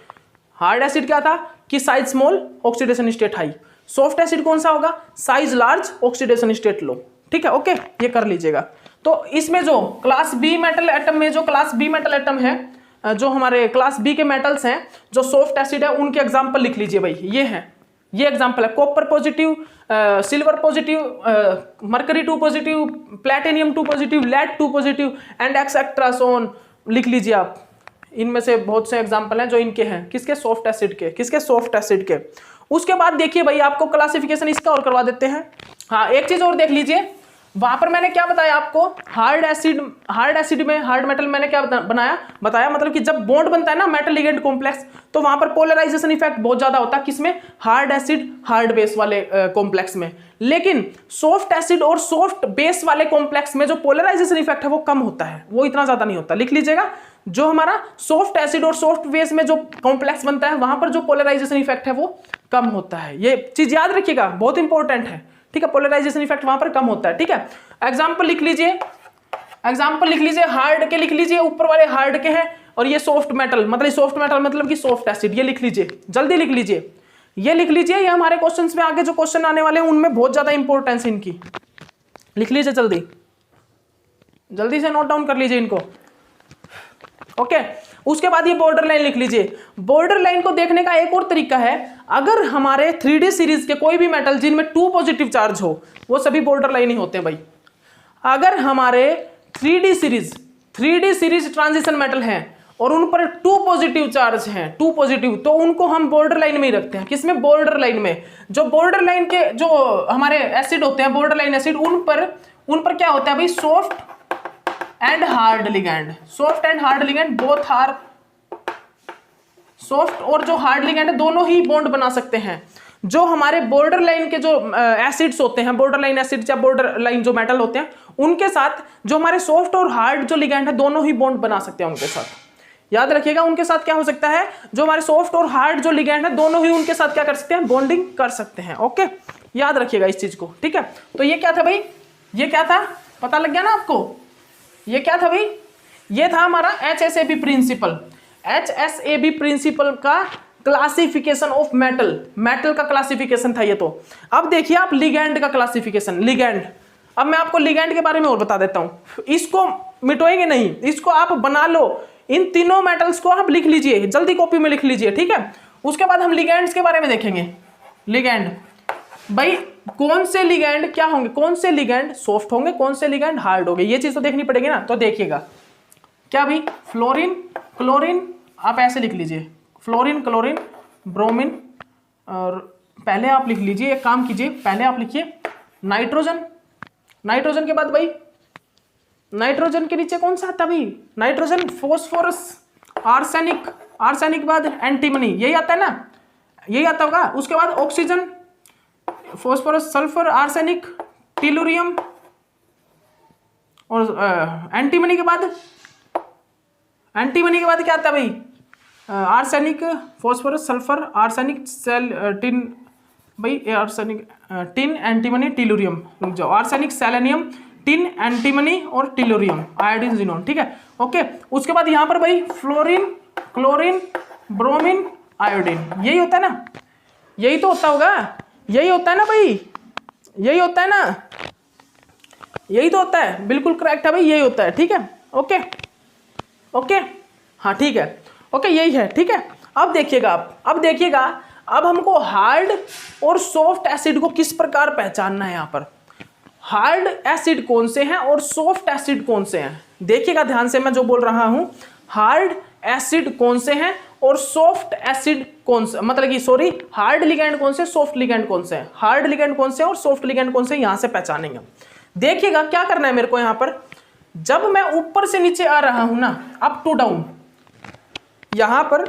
हार्ड एसिड क्या था कि size small, oxidation state high. Soft acid कौन सा होगा, साइज लार्ज, ऑक्सीडेशन स्टेट लो। ठीक है, ओके, ये कर लीजिएगा। तो इसमें जो क्लास बी मेटल एटम में, जो क्लास बी मेटल एटम है, जो हमारे क्लास बी के मेटल्स हैं जो सॉफ्ट एसिड है, उनके एग्जांपल लिख लीजिए भाई। ये है, ये एग्जांपल है, copper positive, silver positive, mercury 2 positive, platinum 2 positive, lead 2 positive and etcetera so on. लिख लीजिए आप, इनमें से बहुत से एग्जांपल हैं जो इनके हैं, किसके, सॉफ्ट एसिड के, किसके, सॉफ्ट एसिड के। उसके बाद देखिए भाई, आपको क्लासिफिकेशन इसका और करवा देते हैं। हाँ, एक चीज और देख लीजिए, वहां पर मैंने क्या बताया आपको, हार्ड एसिड में, हार्ड मेटल मैंने क्या बताया मतलब कि जब बॉन्ड बनता है ना मेटल लिगेंड कॉम्प्लेक्स, तो वहां पर पोलराइजेशन इफेक्ट बहुत ज्यादा होता है, किसमें, हार्ड एसिड हार्ड बेस वाले कॉम्प्लेक्स में। लेकिन सॉफ्ट एसिड और सॉफ्ट बेस वाले कॉम्प्लेक्स में जो पोलराइजेशन इफेक्ट है वो कम होता है, वो इतना ज्यादा नहीं होता। लिख लीजिएगा, जो हमारा सॉफ्ट एसिड और सॉफ्ट बेस में जो कॉम्प्लेक्स बनता है, वहां पर जो पोलराइजेशन इफेक्ट है वो कम होता है। ये चीज याद रखिएगा, बहुत इंपॉर्टेंट है। ठीक है, पोलराइजेशन इफेक्ट वहां पर कम होता है। ठीक है, एग्जांपल लिख लीजिए, हार्ड के लिख लीजिए, ऊपर वाले हार्ड के हैं, और ये सॉफ्ट मेटल मतलब कि सॉफ्ट एसिड, ये लिख लीजिए, जल्दी लिख लीजिए, ये लिख लीजिए। ये हमारे क्वेश्चंस में आगे जो क्वेश्चन आने वाले हैं उनमें बहुत ज्यादा इंपॉर्टेंस है इनकी। लिख लीजिए जल्दी से नोट डाउन कर लीजिए इनको। ओके, उसके बाद ये बॉर्डर लाइन लिख लीजिए। बॉर्डर लाइन को देखने का एक और तरीका है, अगर हमारे 3D सीरीज के कोई भी मेटल जिनमें 2 पॉजिटिव चार्ज हो, वो सभी बॉर्डर लाइन ही होते हैं भाई। अगर हमारे 3D सीरीज ट्रांजिशन मेटल हैं और उन पर 2 पॉजिटिव चार्ज हैं, 2 पॉजिटिव, तो उनको हम बॉर्डर लाइन में ही रखते हैं। किसमें, बॉर्डर लाइन में। जो बॉर्डर लाइन के जो हमारे एसिड होते हैं, बॉर्डर लाइन एसिड, उन पर क्या होता है भाई, soft and hard ligand. Soft and hard ligand both are, soft और जो हार्ड लिगैंड है दोनों ही बॉन्ड बना सकते हैं। जो हमारे बॉर्डर लाइन के जो एसिड्स होते हैं, बॉर्डर लाइन एसिड या बॉर्डर लाइन जो मेटल होते हैं, उनके साथ जो हमारे सॉफ्ट और हार्ड जो लिगैंड है दोनों ही बॉन्ड बना सकते हैं उनके साथ। याद रखिएगा, उनके साथ क्या हो सकता है, जो हमारे सॉफ्ट और हार्ड जो लिगैंड है दोनों ही उनके साथ क्या कर सकते हैं, बॉन्डिंग कर सकते हैं। ओके, याद रखिएगा इस चीज को। ठीक है, तो ये क्या था भाई, ये क्या था, पता लग गया ना आपको, ये क्या था भाई, ये था हमारा HSAB प्रिंसिपल। HSAB प्रिंसिपल का क्लासिफिकेशन ऑफ मेटल का क्लासिफिकेशन था ये। तो अब देखिए आप लिगैंड का क्लासिफिकेशन, लिगैंड। अब मैं आपको लिगैंड के बारे में और बता देता हूं, इसको मिटोएंगे नहीं, इसको आप बना लो, इन तीनों मेटल्स को आप लिख लीजिए, जल्दी कॉपी में लिख लीजिए। ठीक है, उसके बाद हम लिगैंड्स के बारे में देखेंगे। लिगैंड भाई, कौन से लिगैंड क्या होंगे, कौन से लिगैंड सॉफ्ट होंगे, कौन से लिगैंड हार्ड होंगे, ये चीज तो देखनी पड़ेगी ना। तो देखिएगा क्या भाई, फ्लोरीन क्लोरीन, आप ऐसे लिख लीजिए, फ्लोरीन क्लोरीन ब्रोमीन, और पहले आप लिख लीजिए, एक काम कीजिए, पहले आप लिखिए नाइट्रोजन। नाइट्रोजन के बाद भाई, नाइट्रोजन के नीचे कौन सा आता भाई, नाइट्रोजन, फॉस्फोरस, आर्सेनिक, आर्सेनिक के बाद एंटीमनी, यही आता है ना, यही आता होगा। उसके बाद oxygen, phosphorus, sulphur, arsenic, tellurium, और एंटीमनी के बाद क्या आता है भाई, arsenic, phosphorus, sulphur, arsenic, tin भाई, आर्सेनिक, टिन, एंटीमनी, टेलुरियम। रुक जाओ, आर्सेनिक, सेलेनियम, टिन, एंटीमनी और टेलुरियम, आयोडीन, जिनोन। ठीक है, ओके। उसके बाद यहां पर भाई फ्लोरीन क्लोरीन ब्रोमीन आयोडीन, यही होता है ना, यही तो होता होगा, यही होता है ना भाई, यही होता है ना, यही तो होता है, बिल्कुल करेक्ट है भाई, यही होता है। ठीक है, ओके ओके, हाँ ठीक है, ओके, यही है। ठीक है, अब देखिएगा अब हमको हार्ड और सॉफ्ट एसिड को किस प्रकार पहचानना है। यहाँ पर हार्ड एसिड कौन से हैं और सॉफ्ट एसिड कौन से हैं, देखिएगा ध्यान से मैं जो बोल रहा हूं। हार्ड एसिड कौन से हैं और सॉफ्ट एसिड कौन से, मतलब कि सॉरी, हार्ड लिगैंड कौन से, सॉफ्ट लिगैंड कौन से हैं, हार्ड लिगैंड कौन से और सॉफ्ट लिगैंड कौन से, यहां से पहचानेंगे। देखिएगा क्या करना है मेरे को, यहां पर जब मैं ऊपर से नीचे आ रहा हूं ना, अप टू डाउन, यहां पर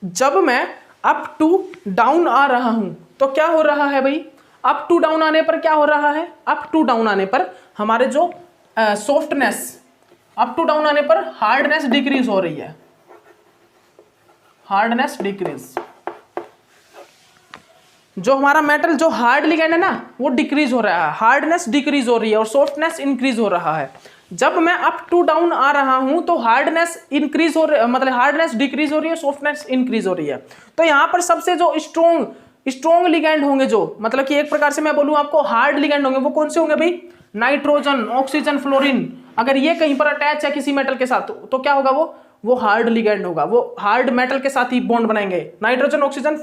जब मैं अप टू डाउन आ रहा हूं तो क्या हो रहा है भाई, अप टू डाउन आने पर क्या हो रहा है, अप टू डाउन आने पर हमारे जो सॉफ्टनेस, अप टू डाउन आने पर हार्डनेस डिक्रीज हो रही है, हार्डनेस डिक्रीज, जो हमारा मेटल जो हार्ड लिगेंड है ना वो डिक्रीज हो रहा है, हार्डनेस डिक्रीज हो रही है और सॉफ्टनेस इंक्रीज हो रहा है। जब मैं अप टू डाउन आ रहा हूं तो हार्डनेस इंक्रीज हो रही, मतलब हार्डनेस डिक्रीज हो रही है, सॉफ्टनेस इंक्रीज हो रही है। तो यहां पर सबसे जो स्ट्रॉन्ग लिगेंड होंगे, जो मतलब कि एक प्रकार से मैं बोलूं आपको हार्ड लिगेंड होंगे, वो कौन से होंगे भाई, नाइट्रोजन, ऑक्सीजन, फ्लोरीन। अगर ये कहीं पर अटैच है किसी मेटल के साथ तो क्या होगा, वो हार्ड लिगेंड होगा, वो हार्ड मेटल के साथ ही बॉन्ड बनाएंगे। नाइट्रोजन, ऑक्सीजन,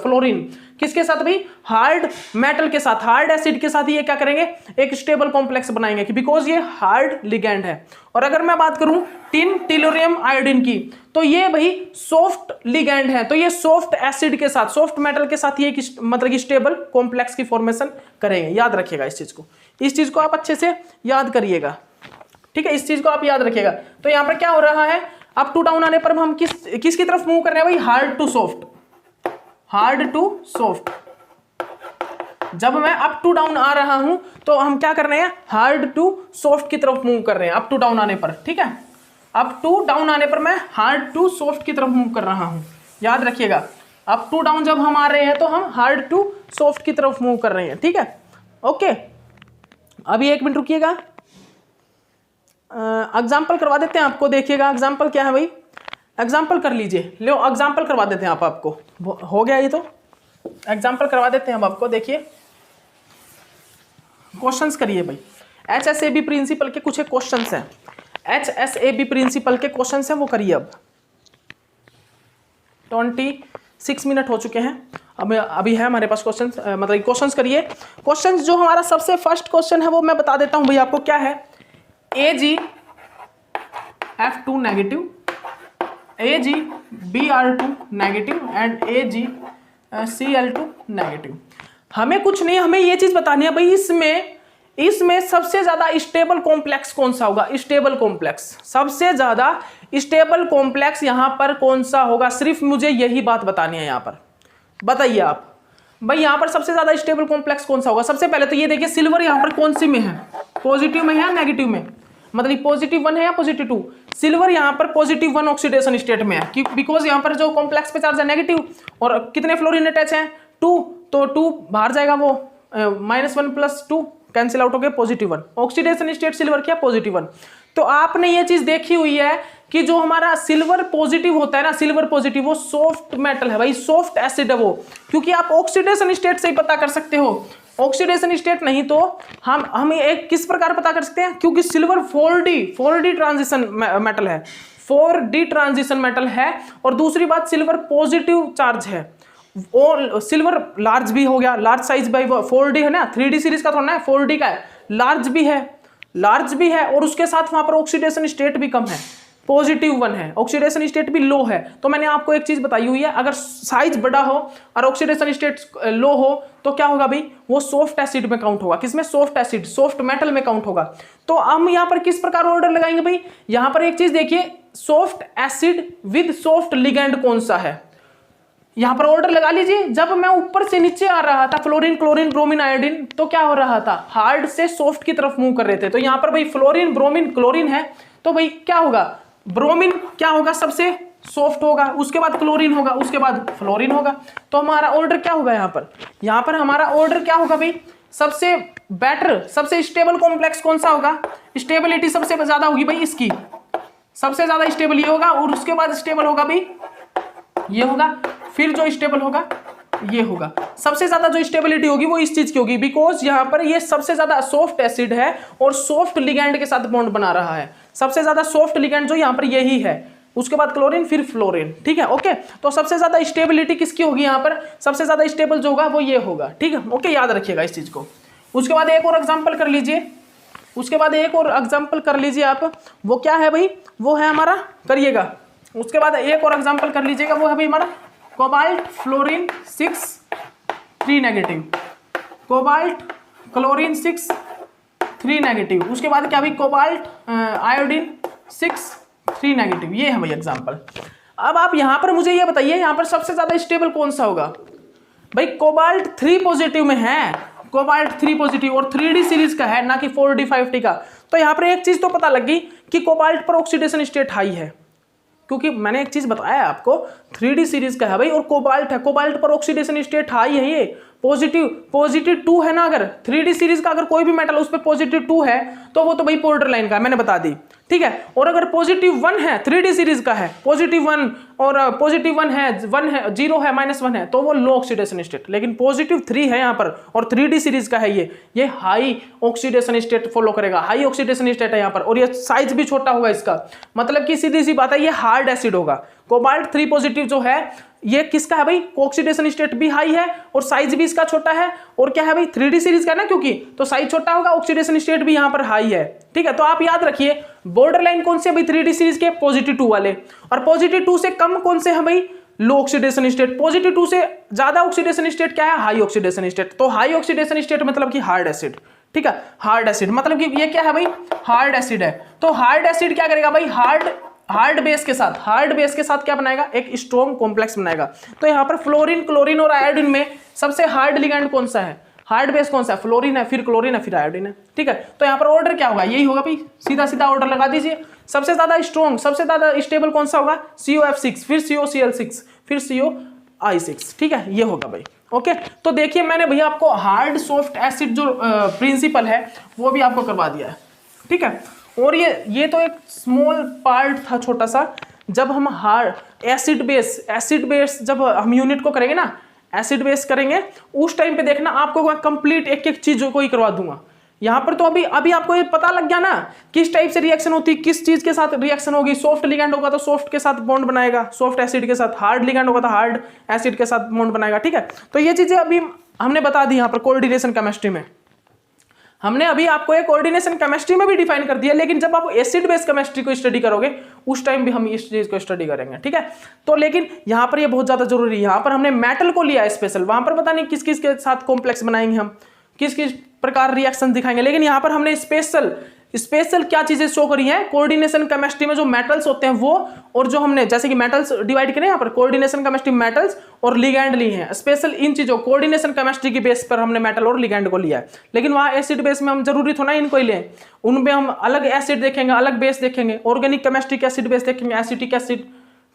फ्लोरीन किसके साथ भी, हार्ड मेटल के साथ, हार्ड एसिड के साथ ही ये क्या करेंगे, एक स्टेबल कॉम्प्लेक्स बनाएंगे कि बिकॉज ये हार्ड लिगेंड है। और अगर मैं बात करूं टिन, टिलोरियम, आयोडीन की, तो ये भाई सॉफ्ट लिगेंड है, तो ये सॉफ्ट एसिड के साथ, सॉफ्ट मेटल के साथ ये मतलब कि स्टेबल कॉम्प्लेक्स की फॉर्मेशन करेंगे। याद रखिएगा इस चीज को आप अच्छे से याद करिएगा, ठीक है, इस चीज को आप याद रखिएगा। तो यहां पर क्या हो रहा है, अप टू डाउन आने पर हम किसकी तरफ मूव कर रहे हैं भाई, hard to soft, hard to soft. जब मैं अप टू डाउन आ रहा हूं तो हम क्या कर रहे हैं, हार्ड टू सॉफ्ट की तरफ मूव कर रहे हैं अप टू डाउन आने पर, ठीक है। अप टू डाउन आने पर मैं हार्ड टू सॉफ्ट की तरफ मूव कर रहा हूं, याद रखिएगा। अप टू डाउन जब हम आ रहे हैं तो हम हार्ड टू सॉफ्ट की तरफ मूव कर रहे हैं, ठीक है, ओके। अभी 1 मिनट रुकिएगा, एग्जाम्पल करवा देते हैं आपको, देखिएगा एग्जाम्पल क्या है भाई, एग्जाम्पल कर लीजिए, लो एग्जाम्पल करवा देते हैं आपको, हो गया ये तो, एग्जाम्पल करवा देते हैं हम आपको। देखिए क्वेश्चंस करिए भाई, HSAB प्रिंसिपल के कुछ क्वेश्चंस हैं, HSAB प्रिंसिपल के क्वेश्चंस हैं, वो करिए। अब 26 मिनट हो चुके हैं, अब अभी है हमारे पास क्वेश्चंस, मतलब क्वेश्चंस करिए। क्वेश्चंस जो हमारा सबसे फर्स्ट क्वेश्चन है वो मैं बता देता हूं भाई आपको क्या है, AgF2 negative, AgBr2 negative and AgCl2 negative. हमें कुछ नहीं, हमें ये चीज बतानी है भाई, इसमें सबसे ज्यादा स्टेबल कॉम्प्लेक्स कौन सा होगा, स्टेबल कॉम्प्लेक्स, सबसे ज्यादा स्टेबल कॉम्प्लेक्स यहां पर कौन सा होगा, सिर्फ मुझे यही बात बतानी है। यहां पर बताइए आप भाई, यहां पर सबसे ज्यादा स्टेबल कॉम्प्लेक्स कौन सा होगा। सबसे पहले तो ये देखिए सिल्वर यहां पर कौन सी में है, पॉजिटिव में है या नेगेटिव में, मतलब +1 है या +2। सिल्वर यहाँ पर +1 ऑक्सीडेशन स्टेट में है, बिकॉज यहाँ पर जो कॉम्प्लेक्स पे चार्ज है नेगेटिव, और कितने फ्लोरीन अटैच हैं, 2, तो 2 बाहर जाएगा, वो -1 + 2 कैंसिल आउट हो गया, +1 ऑक्सीडेशन स्टेट सिल्वर क्या, +1। तो आपने ये चीज देखी हुई है कि जो हमारा सिल्वर पॉजिटिव होता है ना, सिल्वर पॉजिटिव वो सॉफ्ट मेटल है भाई, सॉफ्ट एसिड है वो, क्योंकि आप ऑक्सीडेशन स्टेट से ही पता कर सकते हो, ऑक्सीडेशन स्टेट नहीं तो हम एक किस प्रकार पता कर सकते हैं, क्योंकि सिल्वर 4D ट्रांजिशन मेटल है, 4D ट्रांजिशन मेटल है। और दूसरी बात सिल्वर पॉजिटिव चार्ज है, और सिल्वर लार्ज भी हो गया, लार्ज साइज बाई 4D है ना, 3D सीरीज का थोड़ा है, 4D का है, लार्ज भी है, और उसके साथ वहां पर ऑक्सीडेशन स्टेट भी कम है, +1 है, ऑक्सीडेशन स्टेट भी लो है। तो मैंने आपको एक चीज बताई हुई है, अगर साइज बड़ा हो और ऑक्सीडेशन स्टेट लो हो तो क्या होगा भाई, वो सॉफ्ट एसिड में काउंट होगा, किसमें, सॉफ्ट एसिड, सॉफ्ट मेटल में काउंट होगा। तो हम यहाँ पर किस प्रकार ऑर्डर लगाएंगे भाई, यहाँ पर एक चीज देखिए, soft acid with soft ligand कौन सा है, यहां पर ऑर्डर लगा लीजिए। जब मैं ऊपर से नीचे आ रहा था, फ्लोरीन, क्लोरीन, ब्रोमीन, आयोडीन, तो क्या हो रहा था, हार्ड से सॉफ्ट की तरफ मूव कर रहे थे। तो यहां पर भाई फ्लोरीन, ब्रोमीन, क्लोरीन है, तो भाई क्या होगा, ब्रोमीन क्या होगा, सबसे सॉफ्ट होगा, उसके बाद क्लोरीन होगा, उसके बाद फ्लोरीन होगा। तो हमारा ऑर्डर क्या होगा, यहां पर हमारा ऑर्डर क्या होगा भाई, सबसे बेटर, सबसे स्टेबल कॉम्प्लेक्स कौन सा होगा, स्टेबिलिटी सबसे ज्यादा होगी भाई इसकी, सबसे ज्यादा स्टेबल ये होगा, और उसके बाद स्टेबल होगा भाई ये होगा, फिर जो स्टेबल होगा ये होगा। सबसे ज्यादा जो स्टेबिलिटी होगी वो इस चीज की होगी, बिकॉज यहां पर ये सबसे ज्यादा सॉफ्ट एसिड है और सॉफ्ट लिगेंड के साथ बॉन्ड बना रहा है, सबसे ज्यादा सॉफ्ट लिगेंड जो यहां पर यही है, उसके बाद क्लोरीन, फिर फ्लोरीन, ठीक है, ओके। तो सबसे ज्यादा स्टेबिलिटी किसकी होगी, यहां पर सबसे ज्यादा स्टेबल जो होगा वो ये होगा, ठीक है, ओके, याद रखिएगा इस चीज को। उसके बाद एक और एग्जाम्पल कर लीजिए, आप, वो क्या है भाई, वो है हमारा, करिएगा, उसके बाद एक और एग्जाम्पल कर लीजिएगा, वो है भाई हमारा cobalt fluorine 6 3 negative, cobalt chlorine 6 3 negative, उसके बाद क्या भाई कोबाल्ट आयोडीन 6 3 नेगेटिव, ये है भाई एग्जाम्पल। अब आप यहां पर मुझे ये बताइए, यहां पर सबसे ज्यादा स्टेबल कौन सा होगा भाई? कोबाल्ट 3 पॉजिटिव में है, कोबाल्ट 3 पॉजिटिव और 3D सीरीज का है, ना कि 4D 5D का। तो यहां पर एक चीज तो पता लग गई कि कोबाल्ट पर ऑक्सीडेशन स्टेट हाई है, क्योंकि मैंने एक चीज बताया आपको 3D सीरीज का है भाई और कोबाल्ट है, कोबाल्ट पर ऑक्सीडेशन स्टेट हाई है, ये पॉजिटिव 2 है ना। अगर 3D सीरीज का अगर कोई भी मेटल उस पर पॉजिटिव 2 है तो वो तो भाई बॉर्डर लाइन का है, मैंने बता दी, ठीक है। और अगर पॉजिटिव 1 है, 3D सीरीज का है, पॉजिटिव 1 और पॉजिटिव 1 है, 0 है, -1 है, तो वो लो ऑक्सीडेशन स्टेट। लेकिन पॉजिटिव 3 है यहाँ पर और 3D सीरीज का है, ये हाई ऑक्सीडेशन स्टेट फॉलो करेगा, हाई ऑक्सीडेशन स्टेट है यहाँ पर। और ये साइज भी छोटा होगा इसका, मतलब कि सीधी सी बात है, ये हार्ड एसिड होगा। कोबाल्ट 3 पॉजिटिव जो है ये किसका है भाई? ऑक्सीडेशन स्टेट भी हाई है और साइज भी इसका छोटा है। और क्या है भाई? 3D सीरीज का ना, क्योंकि तो साइज छोटा होगा, ऑक्सीडेशन स्टेट भी यहाँ पर हाई है, ठीक है। तो आप याद रखिए बॉर्डर लाइन कौन से भाई? 3D सीरीज के पॉजिटिव 2 वाले। और पॉजिटिव 2 से कम कौन से है भाई? लो ऑक्सीडेशन स्टेट। पॉजिटिव 2 से ज्यादा ऑक्सीडेशन स्टेट क्या है? High oxidation state. तो हाई ऑक्सीडेशन स्टेट मतलब कि हार्ड एसिड, ठीक है। हार्ड एसिड मतलब कि ये क्या है भाई? हार्ड एसिड है। तो हार्ड एसिड क्या करेगा भाई? हार्ड बेस के साथ क्या बनाएगा? एक स्ट्रॉन्ग कॉम्प्लेक्स बनाएगा। तो यहाँ पर फ्लोरीन, क्लोरीन और आयोडीन में सबसे हार्ड लिगैंड कौन सा है? हार्ड बेस कौन सा है? फ्लोरीन है, फिर क्लोरीन है, फिर आयोडीन है, ठीक है। तो यहाँ पर ऑर्डर क्या होगा? यही होगा भाई, सीधा सीधा ऑर्डर लगा दीजिए। सबसे ज्यादा स्ट्रॉन्ग, सबसे ज्यादा स्टेबल कौन सा होगा? COF6, फिर COCl6, फिर COI6, ठीक है, ये होगा भाई। ओके, तो देखिए मैंने भैया आपको हार्ड सॉफ्ट एसिड जो प्रिंसिपल है वो भी आपको करवा दिया है, ठीक है। और ये तो एक स्मॉल पार्ट था, छोटा सा। जब हम हार्ड एसिड बेस जब हम यूनिट को करेंगे ना, एसिड बेस करेंगे, उस टाइम पे देखना आपको कंप्लीट एक एक चीज को ही करवा दूंगा। यहां पर तो अभी आपको ये पता लग गया ना किस टाइप से रिएक्शन होती है, किस चीज के साथ रिएक्शन होगी। सॉफ्ट लिगैंड होगा तो सॉफ्ट के साथ बॉन्ड बनाएगा, सॉफ्ट एसिड के साथ। हार्ड लिगैंड होगा तो हार्ड एसिड के साथ बॉन्ड बनाएगा, ठीक है। तो ये चीजें अभी हमने बता दी यहाँ पर कोऑर्डिनेशन केमिस्ट्री में। हमने अभी आपको एक कोऑर्डिनेशन केमिस्ट्री में भी डिफाइन कर दिया, लेकिन जब आप एसिड बेस केमिस्ट्री को स्टडी करोगे उस टाइम भी हम इस चीज को स्टडी करेंगे, ठीक है। तो लेकिन यहाँ पर ये बहुत ज्यादा जरूरी है। यहाँ पर हमने मेटल को लिया है स्पेशल, वहां पर पता नहीं किस किस के साथ कॉम्प्लेक्स बनाएंगे हम, किस किस प्रकार रिएक्शन दिखाएंगे। लेकिन यहाँ पर हमने स्पेशल क्या चीजें शो करी हैं कोऑर्डिनेशन केमिस्ट्री में, जो मेटल्स होते हैं वो, और जो हमने जैसे कि मेटल्स डिवाइड करें यहाँ पर कोऑर्डिनेशन केमिस्ट्री मेटल्स और लिगैंड लिए हैं स्पेशल। इन चीजों कोऑर्डिनेशन केमिस्ट्री की बेस पर हमने मेटल और लिगैंड को लिया है। लेकिन वहाँ एसिड बेस में हम जरूरी थोड़ा इनको ही लें, उनमें हम अलग एसिड देखेंगे, अलग बेस देखेंगे, ऑर्गेनिक केमिस्ट्री के एसिड बेस देखेंगे, एसिटिक एसिड,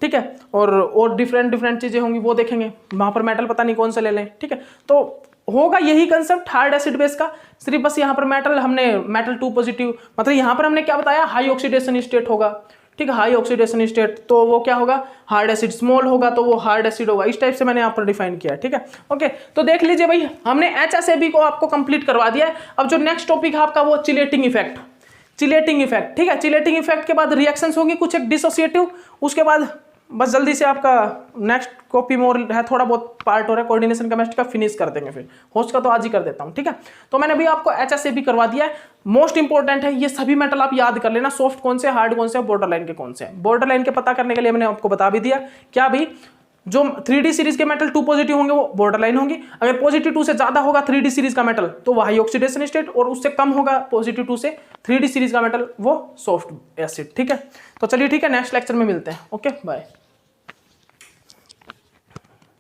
ठीक है। और डिफरेंट चीजें होंगी वो देखेंगे। वहां पर मेटल पता नहीं कौन सा ले लें, ठीक है। तो होगा यही कंसेप्ट हार्ड एसिड बेस का, सिर्फ बस यहाँ पर मेटल 2 पॉजिटिव, मतलब यहाँ पर हमने क्या बताया? हाई ऑक्सीडेशन स्टेट होगा, ठीक है। हाई ऑक्सीडेशन स्टेट तो वो क्या होगा? Hard acid. स्मॉल होगा तो वो हार्ड एसिड होगा। इस टाइप से मैंने यहाँ पर डिफाइन किया है, ठीक है। ओके, तो देख लीजिए भाई, हमने HSAB को आपको कंप्लीट करवा दिया है। अब जो नेक्स्ट टॉपिक है आपका वो चिलेटिंग इफेक्ट, ठीक है। चिलेटिंग इफेक्ट के बाद रिएक्शंस होंगी कुछ एक डिसोसिएटिव, उसके बाद बस जल्दी से आपका नेक्स्ट कॉपी मोर है, थोड़ा बहुत पार्ट हो रहा है कोऑर्डिनेशन केमिस्ट्री का, फिनिश कर देंगे। फिर होस्ट का तो आज ही कर देता हूं, ठीक है। तो मैंने अभी आपको HSAB करवा दिया है, मोस्ट इंपॉर्टेंट है। ये सभी मेटल आप याद कर लेना, सॉफ्ट कौन से, हार्ड कौन से, बॉर्डर लाइन के कौन से। बॉर्डर लाइन के पता करने के लिए मैंने आपको बता भी दिया क्या भाई, जो 3D सीरीज के मेटल 2 पॉजिटिव होंगे वो बॉर्डर लाइन होंगी। अगर पॉजिटिव 2 से ज्यादा होगा 3D सीरीज का मेटल तो वो हाई ऑक्सीडेशन स्टेट, और उससे कम होगा पॉजिटिव 2 से 3D सीरीज का मेटल वो सॉफ्ट एसिड, ठीक है। तो चलिए ठीक है, नेक्स्ट लेक्चर में मिलते हैं। Okay, bye.